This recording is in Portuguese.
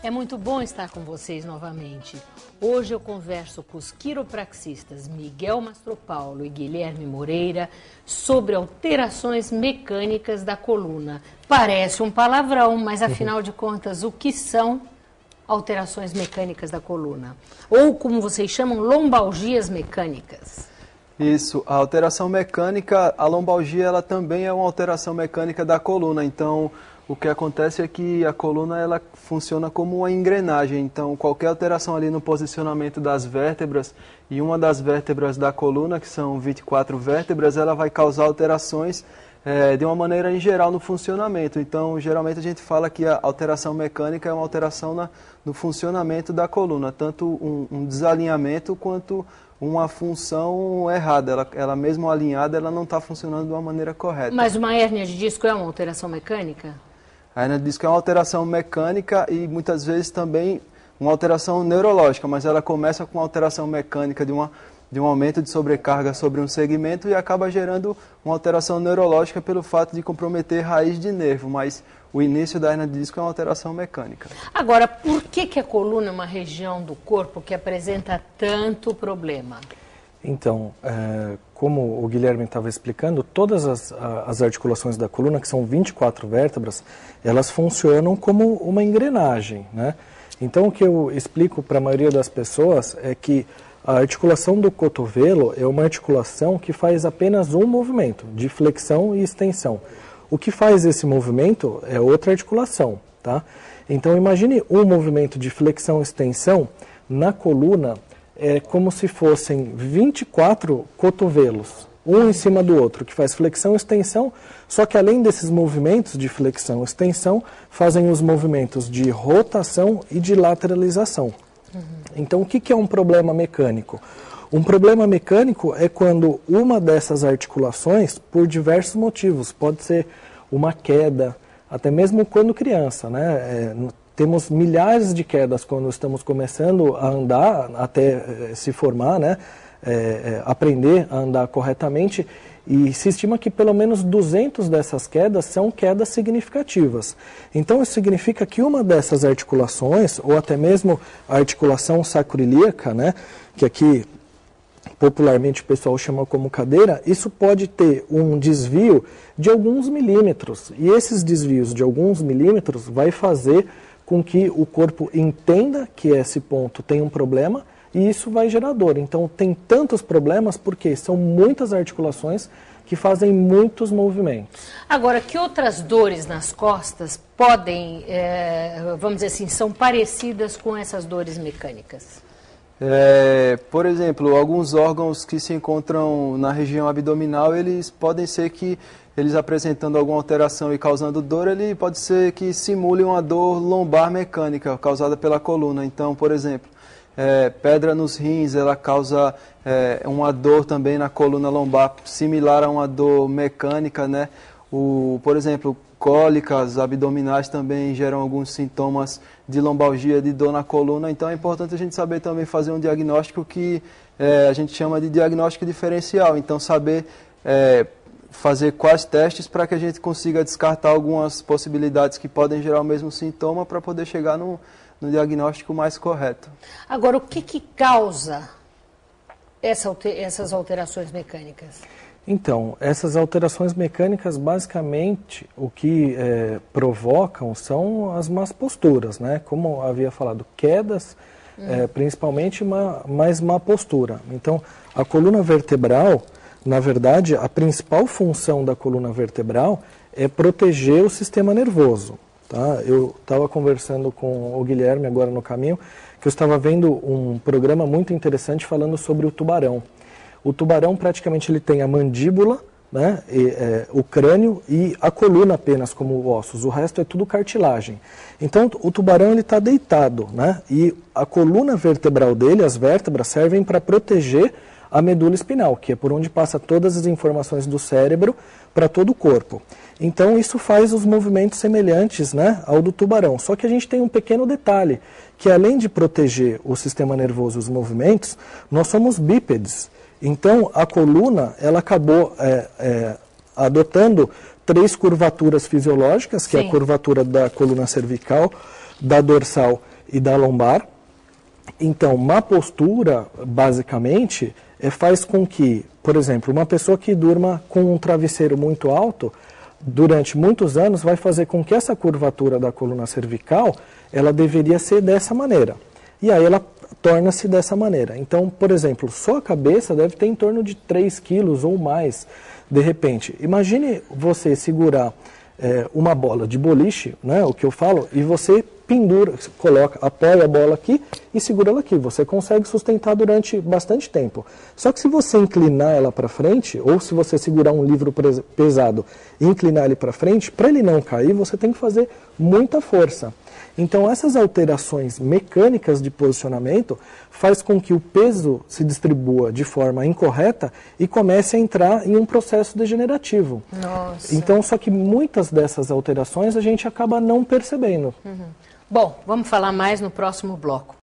É muito bom estar com vocês novamente. Hoje eu converso com os quiropraxistas Miguel Mastropaulo e Guilherme Moreira sobre alterações mecânicas da coluna. Parece um palavrão, mas afinal de contas, o que são alterações mecânicas da coluna? Ou como vocês chamam, lombalgias mecânicas. Isso, a alteração mecânica, a lombalgia, ela também é uma alteração mecânica da coluna. Então, o que acontece é que a coluna ela funciona como uma engrenagem. Então, qualquer alteração ali no posicionamento das vértebras, e uma das vértebras da coluna, que são 24 vértebras, ela vai causar alterações de uma maneira em geral no funcionamento. Então, geralmente a gente fala que a alteração mecânica é uma alteração no funcionamento da coluna, tanto um desalinhamento quanto uma função errada. Ela mesmo alinhada, ela não está funcionando de uma maneira correta. Mas uma hérnia de disco é uma alteração mecânica? A hérnia de disco é uma alteração mecânica e muitas vezes também uma alteração neurológica, mas ela começa com uma alteração mecânica de um aumento de sobrecarga sobre um segmento e acaba gerando uma alteração neurológica pelo fato de comprometer raiz de nervo, mas o início da hérnia de disco é uma alteração mecânica. Agora, por que a coluna é uma região do corpo que apresenta tanto problema? Então, como o Guilherme estava explicando, todas as articulações da coluna, que são 24 vértebras, elas funcionam como uma engrenagem, né? Então, o que eu explico para a maioria das pessoas é que a articulação do cotovelo é uma articulação que faz apenas um movimento, de flexão e extensão. O que faz esse movimento é outra articulação, tá? Então, imagine um movimento de flexão e extensão na coluna, é como se fossem 24 cotovelos, um em cima do outro, que faz flexão e extensão, só que além desses movimentos de flexão e extensão, fazem os movimentos de rotação e de lateralização. Então, o que é um problema mecânico? Um problema mecânico é quando uma dessas articulações, por diversos motivos, pode ser uma queda, até mesmo quando criança, né? Temos milhares de quedas quando estamos começando a andar, até se formar, né? Aprender a andar corretamente, e se estima que pelo menos 200 dessas quedas são quedas significativas. Então isso significa que uma dessas articulações, ou até mesmo a articulação sacroiliaca, né, que aqui popularmente o pessoal chama como cadeira, isso pode ter um desvio de alguns milímetros. E esses desvios de alguns milímetros vai fazer com que o corpo entenda que esse ponto tem um problema, e isso vai gerar dor. Então tem tantos problemas porque são muitas articulações que fazem muitos movimentos. Agora, que outras dores nas costas podem, vamos dizer assim, são parecidas com essas dores mecânicas? Por exemplo, alguns órgãos que se encontram na região abdominal, eles podem ser que, eles apresentando alguma alteração e causando dor, ele pode ser que simule uma dor lombar mecânica causada pela coluna. Então, por exemplo, pedra nos rins, ela causa uma dor também na coluna lombar, similar a uma dor mecânica, né? Por exemplo, cólicas abdominais também geram alguns sintomas de lombalgia, de dor na coluna. Então é importante a gente saber também fazer um diagnóstico que a gente chama de diagnóstico diferencial. Então saber fazer quais testes para que a gente consiga descartar algumas possibilidades que podem gerar o mesmo sintoma para poder chegar no diagnóstico mais correto. Agora, o que causa essas alterações mecânicas? Então, essas alterações mecânicas, basicamente, o que provocam são as más posturas, né? Como havia falado, quedas, principalmente mais má postura. Então, a coluna vertebral, na verdade, a principal função da coluna vertebral é proteger o sistema nervoso. Tá? Eu estava conversando com o Guilherme agora no caminho, que eu estava vendo um programa muito interessante falando sobre o tubarão. O tubarão praticamente ele tem a mandíbula, né, o crânio e a coluna apenas como ossos, o resto é tudo cartilagem. Então o tubarão ele está deitado, né, e a coluna vertebral dele, as vértebras, servem para proteger a medula espinal, que é por onde passa todas as informações do cérebro para todo o corpo. Então isso faz os movimentos semelhantes, né, ao do tubarão. Só que a gente tem um pequeno detalhe, que além de proteger o sistema nervoso e os movimentos, nós somos bípedes. Então a coluna ela acabou adotando 3 curvaturas fisiológicas, que é a curvatura da coluna cervical, da dorsal e da lombar. Então, má postura, basicamente, faz com que, por exemplo, uma pessoa que durma com um travesseiro muito alto, durante muitos anos, vai fazer com que essa curvatura da coluna cervical, ela deveria ser dessa maneira. E aí ela torna-se dessa maneira. Então, por exemplo, só a cabeça deve ter em torno de 3 quilos ou mais, de repente. Imagine você segurar uma bola de boliche, né, o que eu falo, e você pendura, apoia a bola aqui e segura ela aqui. Você consegue sustentar durante bastante tempo. Só que se você inclinar ela para frente, ou se você segurar um livro pesado e inclinar ele para frente, para ele não cair, você tem que fazer muita força. Então, essas alterações mecânicas de posicionamento faz com que o peso se distribua de forma incorreta e comece a entrar em um processo degenerativo. Nossa. Então, só que muitas dessas alterações a gente acaba não percebendo. Bom, vamos falar mais no próximo bloco.